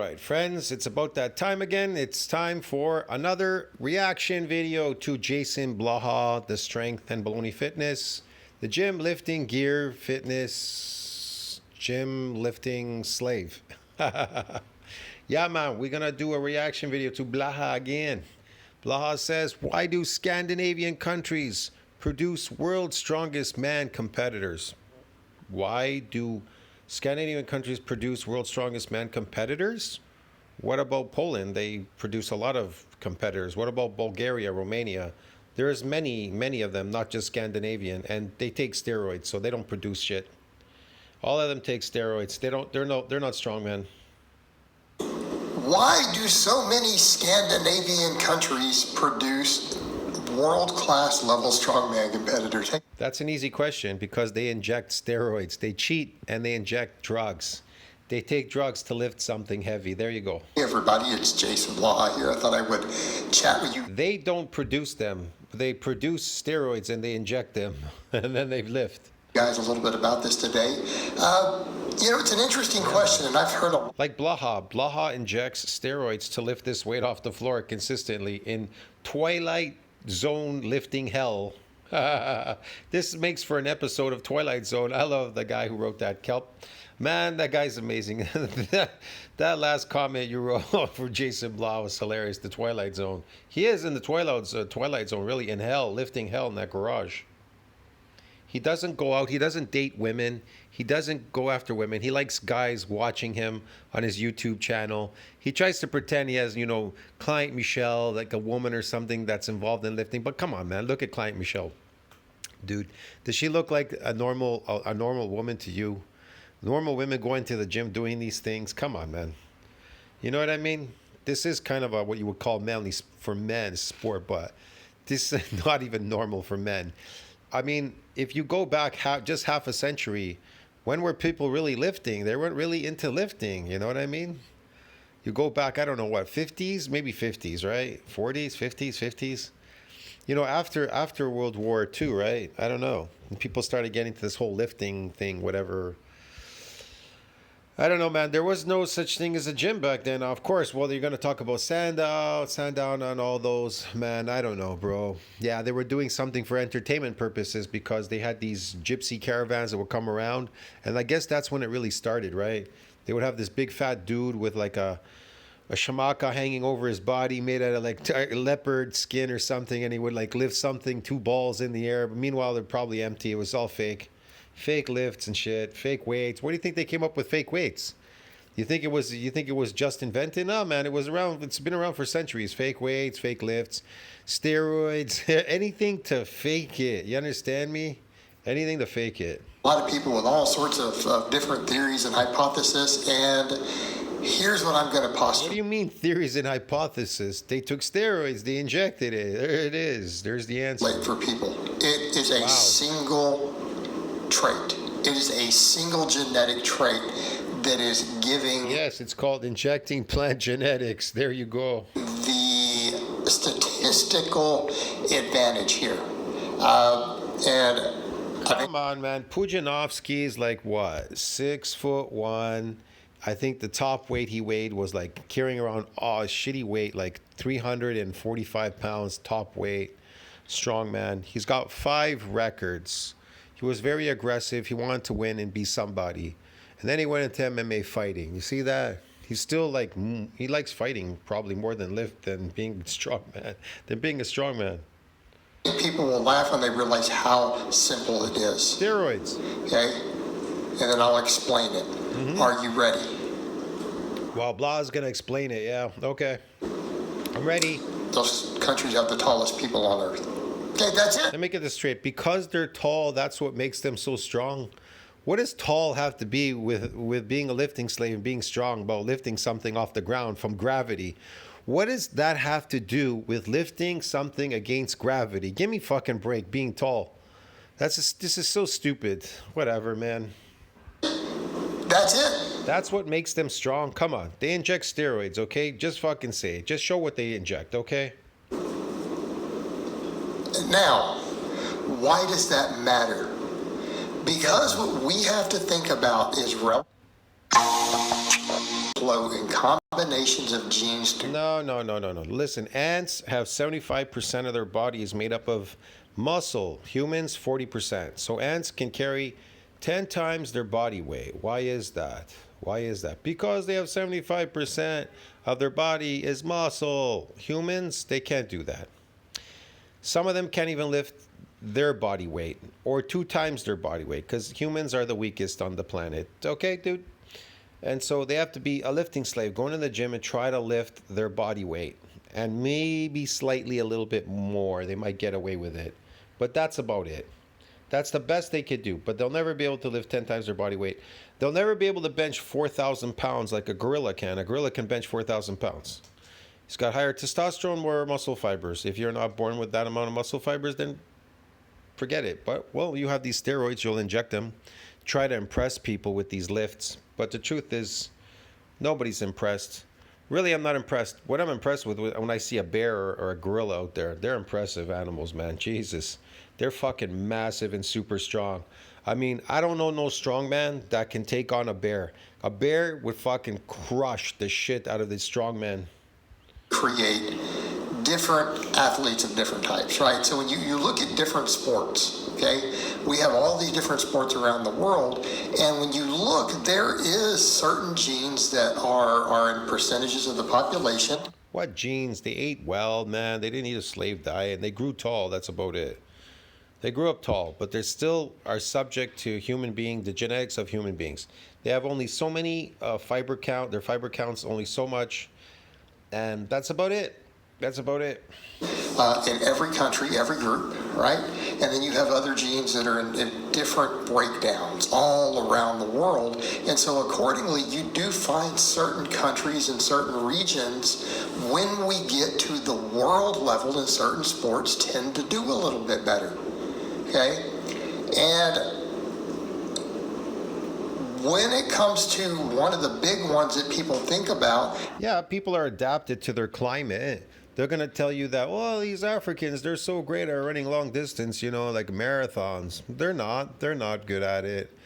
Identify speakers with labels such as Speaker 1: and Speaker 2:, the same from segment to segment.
Speaker 1: Steroid. Friends, it's about that time again. It's time for another reaction video to JasonBlaha, the strength and baloney fitness, the gym lifting gear fitness, gym lifting slave. Yeah, man, we're gonna do a reaction video to Blaha again. Blaha says, why do Scandinavian countries produce world's strongest man competitors? Why do Scandinavian countries produce world's strongest man competitors? What about Poland? They produce a lot of competitors. What about Bulgaria, Romania? There's many of them, not just Scandinavian, and they take steroids, so they don't produce shit. All of them take steroids. They're not strong men.
Speaker 2: Why do so many Scandinavian countries produce world-class level strongman competitors?
Speaker 1: That's an easy question, because they inject steroids. They cheat and they inject drugs. They take drugs to lift something heavy. There you go.
Speaker 2: Hey everybody, it's JasonBlaha here. I thought I would chat with you.
Speaker 1: They don't produce them. They produce steroids and they inject them, and then they lift.
Speaker 2: Guys, a little bit about this today. You know, it's an interesting question, and I've heard a
Speaker 1: like Blaha injects steroids to lift this weight off the floor consistently in Twilight Zone lifting hell. This makes for an episode of Twilight Zone. I love the guy who wrote that. Kelp, man, that guy's amazing. That last comment you wrote for JasonBlaha was hilarious. The Twilight Zone. He is in the Twilight Zone, really, in hell, lifting hell in that garage. He doesn't go out. He doesn't date women. He doesn't go after women. He likes guys watching him on his YouTube channel. He tries to pretend he has, you know, Client Michelle, like a woman or something that's involved in lifting. But come on, man, look at Client Michelle, dude. Does she look like a normal woman to you? Normal women going to the gym doing these things? Come on, man. You know what I mean? This is kind of what you would call manly for men sport, but this is not even normal for men. I mean, if you go back just half a century, when were people really lifting? They weren't really into lifting, you know what I mean? You go back, I don't know what, 50s? Maybe 50s, right? 40s, 50s, 50s? You know, after World War II, right? I don't know. And people started getting to this whole lifting thing, whatever. I don't know, man. There was no such thing as a gym back then. Of course, well, you're going to talk about Sandown and all those. Man, I don't know, bro. Yeah, they were doing something for entertainment purposes because they had these gypsy caravans that would come around. And I guess that's when it really started, right? They would have this big fat dude with like a shamaka hanging over his body made out of like leopard skin or something. And he would like lift something, 2 balls in the air. But meanwhile, they're probably empty. It was all fake. Fake lifts and shit, fake weights. What do you think they came up with fake weights? You think it was just invented? No, man, it was around. It's been around for centuries. Fake weights, fake lifts, steroids, anything to fake it. You understand me? Anything to fake it.
Speaker 2: A lot of people with all sorts of different theories and hypotheses, and here's what I'm going to posit.
Speaker 1: What do you mean theories and hypotheses? They took steroids, they injected it. There it is. There's the answer.
Speaker 2: Like for people, it is a single trait. It is a single genetic trait that is giving.
Speaker 1: Yes, it's called injecting plant genetics. There you go.
Speaker 2: The statistical advantage here.
Speaker 1: Come on, man. Pujanovsky is like what? 6'1". I think the top weight he weighed was like carrying around a shitty weight, like 345 pounds top weight. Strong man. He's got 5 records. He was very aggressive. He wanted to win and be somebody. And then he went into MMA fighting. You see that? He's still like, he likes fighting probably more than being a strong man, than being a strong man.
Speaker 2: People will laugh when they realize how simple it is.
Speaker 1: Steroids.
Speaker 2: Okay? And then I'll explain it. Are you ready?
Speaker 1: Well, Blaha's going to explain it, yeah. Okay. I'm ready.
Speaker 2: Those countries have the tallest people on earth. Okay, that's it.
Speaker 1: Let me get this straight. Because they're tall, that's what makes them so strong. What does tall have to be with being a lifting slave and being strong about lifting something off the ground from gravity? What does that have to do with lifting something against gravity? Give me fucking break, being tall. This is so stupid. Whatever, man.
Speaker 2: That's it.
Speaker 1: That's what makes them strong. Come on. They inject steroids, okay? Just fucking say it. Just show what they inject, okay?
Speaker 2: Now, why does that matter? Because what we have to think about is flow in combinations of genes.
Speaker 1: No. Listen, ants have 75% of their body is made up of muscle. Humans, 40%. So ants can carry 10 times their body weight. Why is that? Why is that? Because they have 75% of their body is muscle. Humans, they can't do that. Some of them can't even lift their body weight or 2 times their body weight because humans are the weakest on the planet. Okay, dude? And so they have to be a lifting slave, going to the gym and try to lift their body weight. And maybe slightly a little bit more. They might get away with it. But that's about it. That's the best they could do. But they'll never be able to lift 10 times their body weight. They'll never be able to bench 4,000 pounds like a gorilla can. A gorilla can bench 4,000 pounds. He's got higher testosterone, more muscle fibers. If you're not born with that amount of muscle fibers, then forget it. But, well, you have these steroids. You'll inject them. Try to impress people with these lifts. But the truth is, nobody's impressed. Really, I'm not impressed. What I'm impressed with when I see a bear or a gorilla out there, they're impressive animals, man. Jesus. They're fucking massive and super strong. I mean, I don't know no strong man that can take on a bear. A bear would fucking crush the shit out of this strong man.
Speaker 2: Create different athletes of different types, right? So when you look at different sports, okay, we have all these different sports around the world, and when you look, there is certain genes that are in percentages of the population.
Speaker 1: What genes? They ate well, man. They didn't eat a slave diet, and they grew tall. That's about it. They grew up tall, but they still are subject to the genetics of human beings. They have only so many fiber count. Their fiber count's only so much, and that's about it. That's about it.
Speaker 2: In every country, every group, right? And then you have other genes that are in different breakdowns all around the world. And so accordingly, you do find certain countries and certain regions, when we get to the world level in certain sports, tend to do a little bit better. Okay? And when it comes to one of the big ones that people think about.
Speaker 1: Yeah, people are adapted to their climate. They're going to tell you that, well, these Africans, they're so great at running long distance, like marathons. They're not. They're not good at it.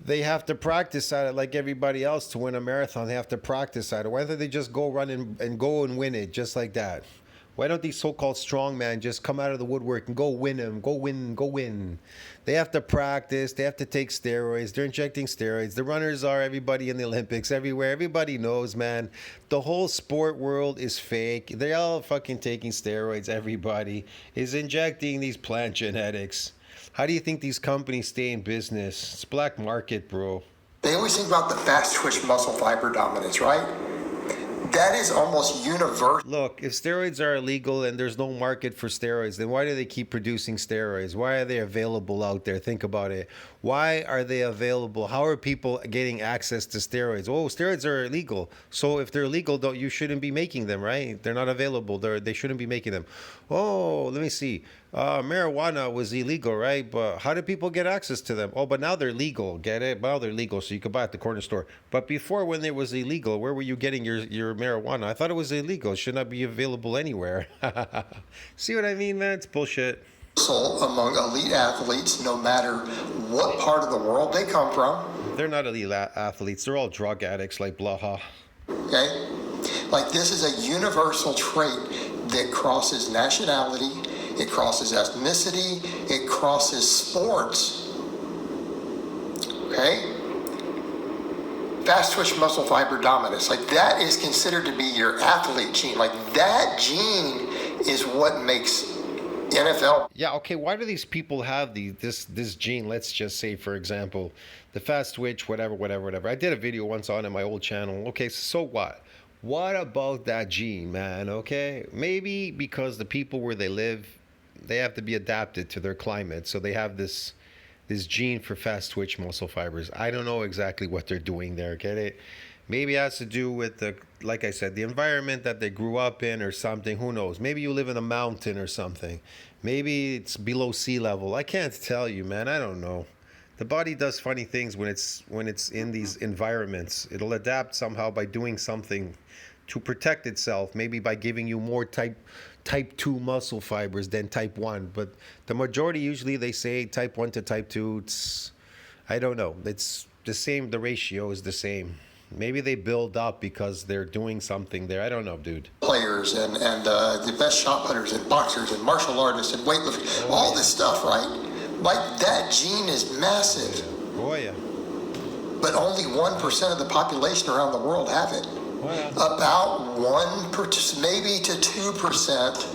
Speaker 1: They have to practice at it like everybody else to win a marathon. They have to practice at it. Why don't they just go run and go and win it just like that? Why don't these so-called strongmen just come out of the woodwork and go win them? Go win. They have to practice. They have to take steroids. They're injecting steroids. The runners are everybody in the Olympics, everywhere. Everybody knows, man. The whole sport world is fake. They're all fucking taking steroids. Everybody is injecting these plant genetics. How do you think these companies stay in business? It's black market, bro.
Speaker 2: They always think about the fast twitch muscle fiber dominance, right? That is almost universal.
Speaker 1: Look, if steroids are illegal and there's no market for steroids, then why do they keep producing steroids? Why are they available out there? Think about it. Why are they available? How are people getting access to steroids? Oh, steroids are illegal. So if they're illegal, you shouldn't be making them, right? They're not available. They shouldn't be making them. Oh, let me see. Marijuana was illegal, right? But how did people get access to them? Oh, but now they're legal. Get it? Now they're legal, so you could buy at the corner store. But before, when it was illegal, where were you getting your marijuana? I thought it was illegal. It should not be available anywhere. See what I mean, man? It's bullshit.
Speaker 2: Among elite athletes, no matter what part of the world they come from.
Speaker 1: They're not elite athletes. They're all drug addicts like Blaha.
Speaker 2: Okay? Like, this is a universal trait that crosses nationality, it crosses ethnicity, it crosses sports. Okay? Fast twitch muscle fiber dominance. Like, that is considered to be your athlete gene. Like, that gene is what makes NFL.
Speaker 1: Yeah, okay, why do these people have this gene? Let's just say, for example, the fast twitch, whatever. I did a video once on my old channel. Okay, so what? What about that gene, man? Okay, maybe because the people where they live, they have to be adapted to their climate, so they have this gene for fast twitch muscle fibers. I don't know exactly what they're doing there, get it? Maybe it has to do with like I said, the environment that they grew up in or something. Who knows? Maybe you live in a mountain or something. Maybe it's below sea level. I can't tell you, man. I don't know. The body does funny things when it's in these environments. It'll adapt somehow by doing something to protect itself, maybe by giving you more type 2 muscle fibers than type 1. But the majority, usually they say type 1 to type 2. I don't know. It's the same. The ratio is the same. Maybe they build up because they're doing something there. I don't know, dude.
Speaker 2: Players and the best shot putters and boxers and martial artists and weightlifters, all this stuff, right? Like that gene is massive.
Speaker 1: Oh yeah.
Speaker 2: But only 1% of the population around the world have it.
Speaker 1: Well,
Speaker 2: About 1%, maybe to 2%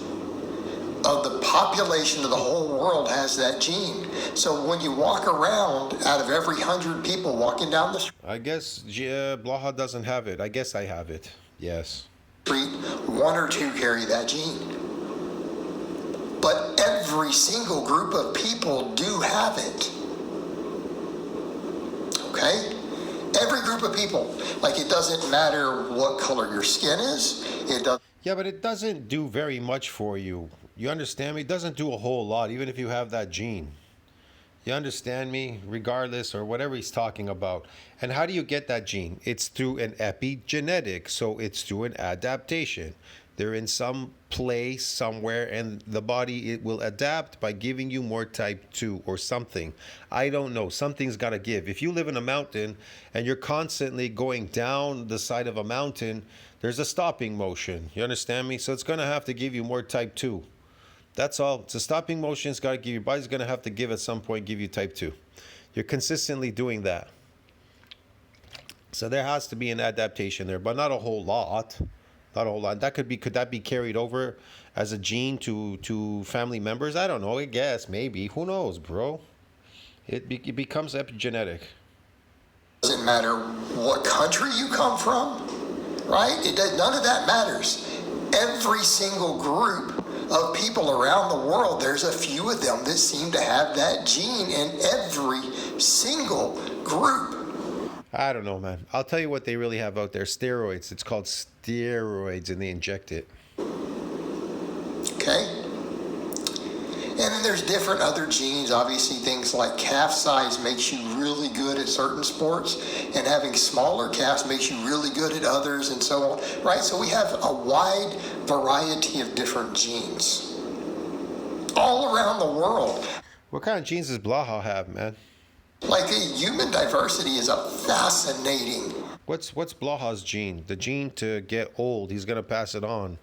Speaker 2: of the population of the whole world has that gene. So when you walk around, out of every 100 people walking down the
Speaker 1: I guess Blaha doesn't have it. I guess I have it. Yes.
Speaker 2: street, 1 or 2 carry that gene. But every single group of people do have it. Okay? Every group of people. Like, it doesn't matter what color your skin is. It doesn't.
Speaker 1: Yeah, but it doesn't do very much for you. You understand me? It doesn't do a whole lot, even if you have that gene. You understand me? Regardless, or whatever he's talking about. And how do you get that gene? It's through an epigenetic, so it's through an adaptation. They're in some place somewhere, and the body, it will adapt by giving you more type 2 or something. I don't know. Something's got to give. If you live in a mountain and you're constantly going down the side of a mountain, there's a stopping motion. You understand me? So it's going to have to give you more type 2. That's all. It's a stopping motion. It's got to give your body's going to have to give at some point, give you type 2. You're consistently doing that. So there has to be an adaptation there, but not a whole lot. Not a whole lot. That could that be carried over as a gene to family members? I don't know. I guess maybe. Who knows, bro? It becomes epigenetic.
Speaker 2: Doesn't matter what country you come from, right? None of that matters. Every single group of people around the world, there's a few of them that seem to have that gene in every single group.
Speaker 1: I don't know, man. I'll tell you what they really have out there. Steroids. It's called steroids, and they inject it.
Speaker 2: Okay? And then there's different other genes. Obviously, things like calf size makes you really good at certain sports, and having smaller calves makes you really good at others, and so on. Right? So we have a wide variety of different genes all around the world.
Speaker 1: What kind of genes does Blaha have, man?
Speaker 2: Like, human diversity is a fascinating.
Speaker 1: What's Blaha's gene? The gene to get old. He's gonna pass it on.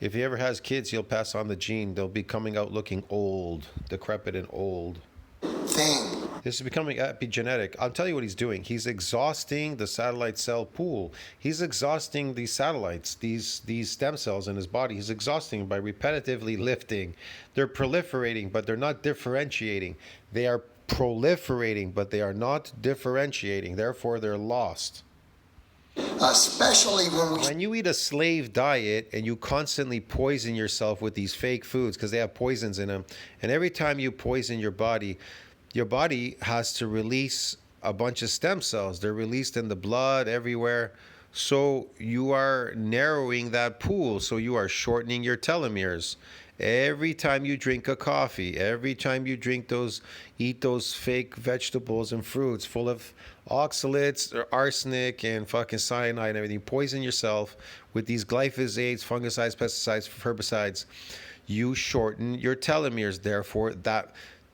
Speaker 1: If he ever has kids, he'll pass on the gene. They'll be coming out looking old, decrepit and old.
Speaker 2: Thing.
Speaker 1: This is becoming epigenetic. I'll tell you what he's doing. He's exhausting the satellite cell pool. He's exhausting these satellites, these stem cells in his body. He's exhausting by repetitively lifting. They're proliferating, but they're not differentiating. They are proliferating, but they are not differentiating. Therefore, they're lost.
Speaker 2: Especially when
Speaker 1: you eat a SLAYV diet and you constantly poison yourself with these fake foods because they have poisons in them, and every time you poison your body has to release a bunch of stem cells. They're released in the blood everywhere. So you are narrowing that pool. So you are shortening your telomeres. Every time you drink a coffee, every time you eat those fake vegetables and fruits full of oxalates or arsenic and fucking cyanide and everything, you poison yourself with these glyphosates, fungicides, pesticides, herbicides. You shorten your telomeres. Therefore, the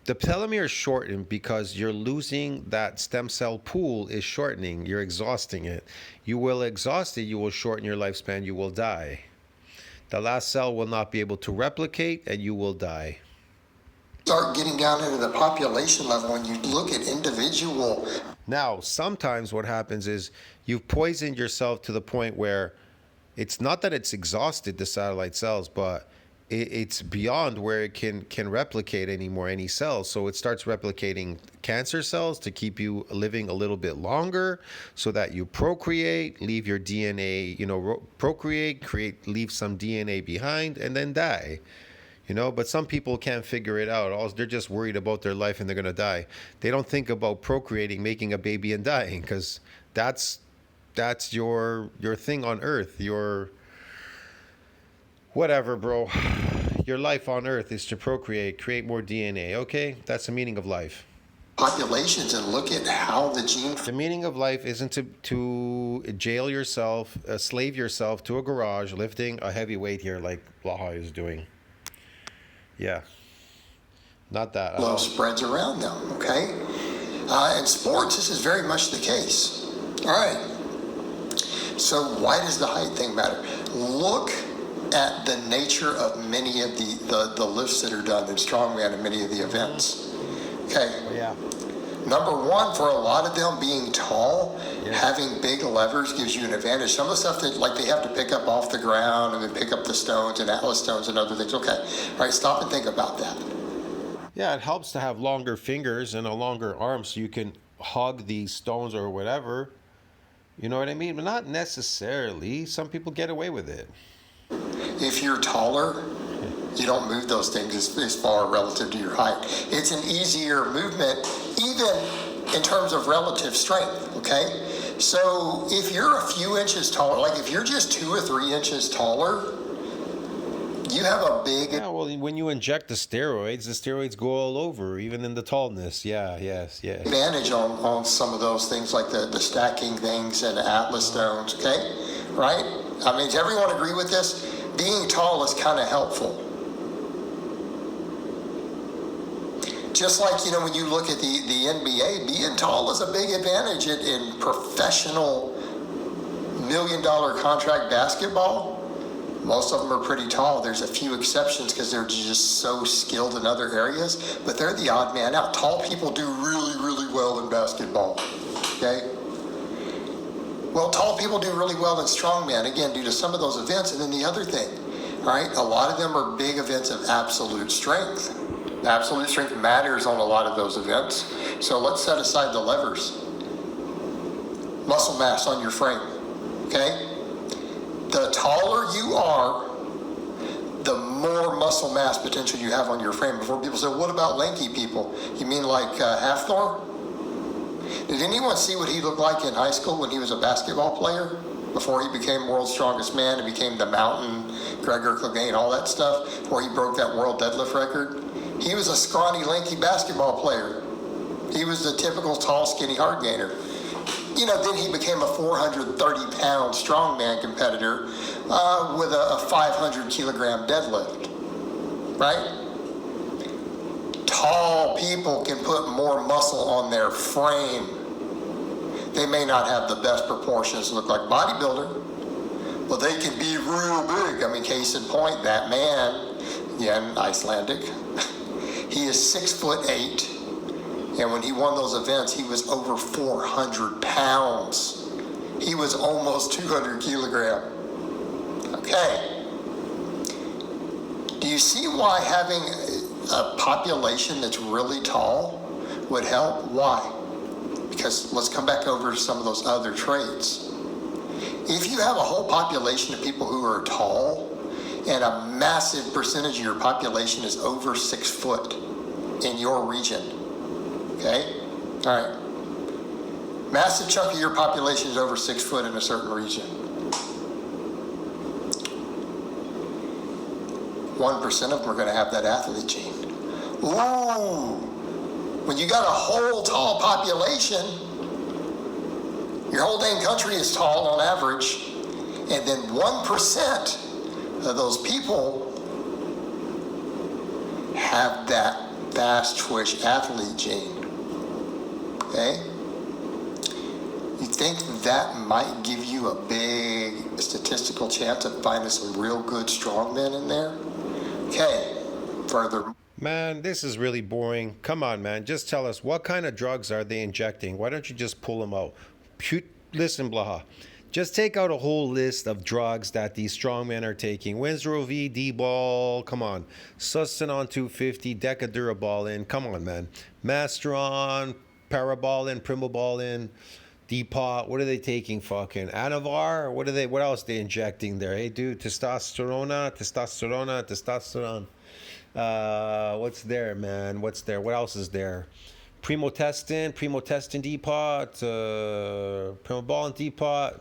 Speaker 1: telomere is shortened because you're losing that stem cell pool is shortening. You're exhausting it. You will exhaust it. You will shorten your lifespan. You will die. The last cell will not be able to replicate, and you will die.
Speaker 2: start getting down into the population level and you look at individual.
Speaker 1: Now, sometimes what happens is you've poisoned yourself to the point where it's not that it's exhausted the satellite cells, but it's beyond where it can replicate anymore, any cells. So it starts replicating cancer cells to keep you living a little bit longer so that you procreate, leave your DNA, procreate, leave some DNA behind, and then die. But some people can't figure it out. They're just worried about their life and they're going to die. They don't think about procreating, making a baby and dying, because that's your thing on Earth. Your whatever, bro. Your life on Earth is to procreate, create more DNA, okay? That's the meaning of life.
Speaker 2: Populations and look at how the gene...
Speaker 1: The meaning of life isn't to jail yourself, slave yourself to a garage, lifting a heavy weight here like Blaha is doing. Yeah. Not that.
Speaker 2: Love spreads around them, okay? In sports, this is very much the case. All right. So why does the height thing matter? Look at the nature of many of the lifts that are done in strongman and many of the events. Okay.
Speaker 1: Yeah.
Speaker 2: Number one, for a lot of them, being tall, having big levers gives you an advantage. Some of the stuff that, like, they have to pick up off the ground and then pick up the stones and atlas stones and other things. Okay, all right, stop and think about that.
Speaker 1: Yeah, it helps to have longer fingers and a longer arm so you can hug these stones or whatever. You know what I mean? But not necessarily. Some people get away with it.
Speaker 2: If you're taller, you don't move those things as far relative to your height. It's an easier movement, even in terms of relative strength, okay? So if you're a few inches taller, like if you're just 2 or 3 inches taller, you have a big...
Speaker 1: Yeah, well, when you inject the steroids go all over, even in the tallness. Yeah, yes.
Speaker 2: advantage on some of those things, like the stacking things and the atlas stones, okay? Right? I mean, does everyone agree with this? Being tall is kind of helpful. Just like, you know, when you look at the NBA, being tall is a big advantage in professional $1 million contract basketball. Most of them are pretty tall. There's a few exceptions because they're just so skilled in other areas, but they're the odd man out. Tall people do really, really well in basketball, okay? Well, tall people do really well in strongman, again, due to some of those events. And then the other thing, all right, a lot of them are big events of absolute strength. Absolute strength matters on a lot of those events. So let's set aside the levers. Muscle mass on your frame, okay? The taller you are, the more muscle mass potential you have on your frame. Before people say, what about lanky people? You mean like Hafthor? Did anyone see what he looked like in high school when he was a basketball player? Before he became world's strongest man and became the Mountain, Gregor Clegane, all that stuff, before he broke that world deadlift record? He was a scrawny, lanky basketball player. He was the typical tall, skinny hard gainer. You know, then he became a 430-pound strongman competitor with a 500-kilogram deadlift, right? Tall people can put more muscle on their frame. They may not have the best proportions, look like bodybuilder, but they can be real big. I mean, case in point, that man, again, Icelandic, he is 6'8", and when he won those events, he was over 400 pounds. He was almost 200 kilogram. Okay. Do you see why having a population that's really tall would help? Why? Because let's come back over to some of those other traits. If you have a whole population of people who are tall, and a massive percentage of your population is over 6 foot in your region, okay? All right. Massive chunk of your population is over 6 foot in a certain region. 1% of them are going to have that athlete gene. Ooh! When you got a whole tall population, your whole dang country is tall on average, and then 1% of those people have that fast twitch athlete gene. Okay? You think that might give you a big statistical chance of finding some real good strongmen in there? Okay. Further.
Speaker 1: Man, this is really boring. Come on, man. Just tell us, what kind of drugs are they injecting? Why don't you just pull them out? Listen, Blaha. Just take out a whole list of drugs that these strongmen are taking. Winslow V, D-Ball, come on. Sustanon 250, Decadurabolin, come on, man. Masteron, Parabolin, Primobolin, Depot, what are they taking? Fucking Anavar? What else are they injecting there? Hey, dude, testosterone. What's there, man? What's there? What else is there? Primotestin Depot, Primobolin Depot.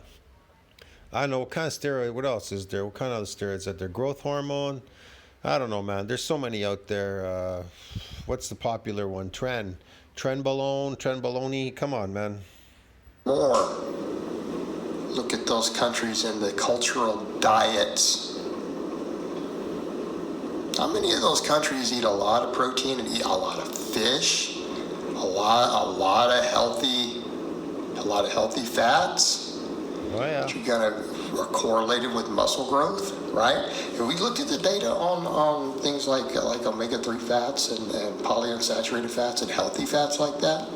Speaker 1: I don't know, what kind of steroid, what else is there? What kind of other steroids are there? Growth hormone? I don't know, man. There's so many out there. What's the popular one? Trenbolone. Come on, man.
Speaker 2: More. Look at those countries and the cultural diets. How many of those countries eat a lot of protein and eat a lot of fish? A lot of healthy fats?
Speaker 1: Oh, yeah.
Speaker 2: which are correlated with muscle growth, right? And we looked at the data on things like omega-3 fats and polyunsaturated fats and healthy fats like that,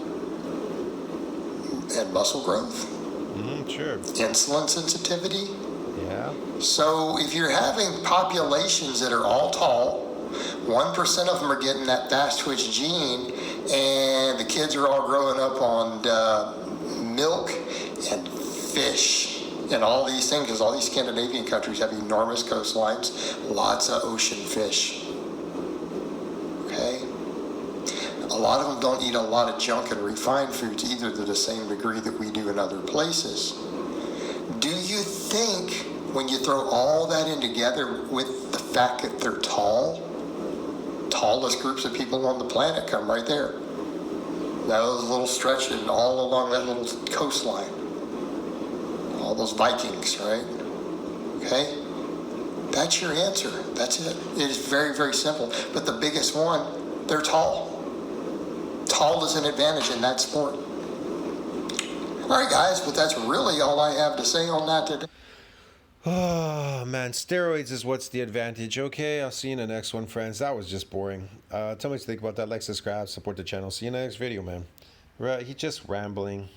Speaker 2: and muscle growth.
Speaker 1: Sure.
Speaker 2: Insulin sensitivity.
Speaker 1: Yeah.
Speaker 2: So if you're having populations that are all tall, 1% of them are getting that fast twitch gene, and the kids are all growing up on milk and fish and all these things, because all these Scandinavian countries have enormous coastlines, lots of ocean fish. Okay? A lot of them don't eat a lot of junk and refined foods either to the same degree that we do in other places. Do you think when you throw all that in together with the fact that they're tallest groups of people on the planet come right there, those little stretches all along that little coastline, all those Vikings, right? Okay? That's your answer. That's it. It is very, very simple. But the biggest one, they're tall. Tall is an advantage in that sport. All right, guys, but that's really all I have to say on that today.
Speaker 1: Oh, man. Steroids is what's the advantage. Okay, I'll see you in the next one, friends. That was just boring. Tell me what you think about that. Like, subscribe, support the channel. See you in the next video, man. Right, he's just rambling.